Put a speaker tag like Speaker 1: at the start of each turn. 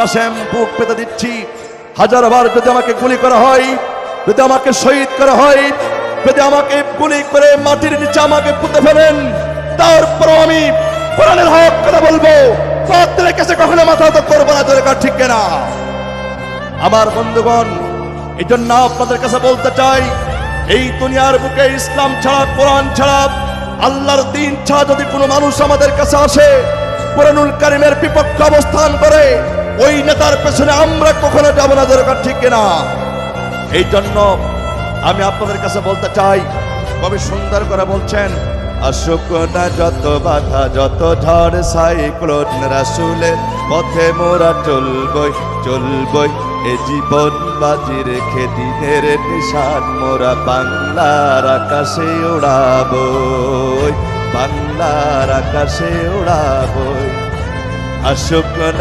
Speaker 1: কাসেম বুক পেতে দিচ্ছি, হাজারবার যদি আমাকে গুলি করা হয়, যদি আমাকে শহীদ করা হয়, যদি আমাকে গুলি করে মাটির নিচে আমাকে পুঁতে ফেলেন, তারপরও আমি কোরআনের হক কথা বলবো, বাতিলের কাছে কখনো মাথা নত করবো না। দরকার ঠিক কিনা আমার বন্ধুগণ? এই জন্য আপনাদের কাছে বলতে চাই, এই দুনিয়ার বুকে ইসলাম ছাড়া, কোরআন ছাড়া, আল্লাহর দ্বীন ছাড়া যদি কোনো মানুষ আমাদের কাছে আসে, কোরআনুল কারীমের বিপক্ষে অবস্থান করে, ওই নেতার পেছনে আমরা কখনো যাব না। দরকার ঠিক কিনা? এই জন্য আমি আপনাদের কাছে বলতে চাই, কবি সুন্দর করে বলছেন, আসুক না যত বাধা, যত ঝড় সাইক্লোন, রাসূলের পথে মোরা চলবই চলবই, এ জীবন বাজি রেখে দিনের নিশান মোরা বাংলার আকাশে উড়াবই, বাংলার আকাশে উড়াবই। আসুক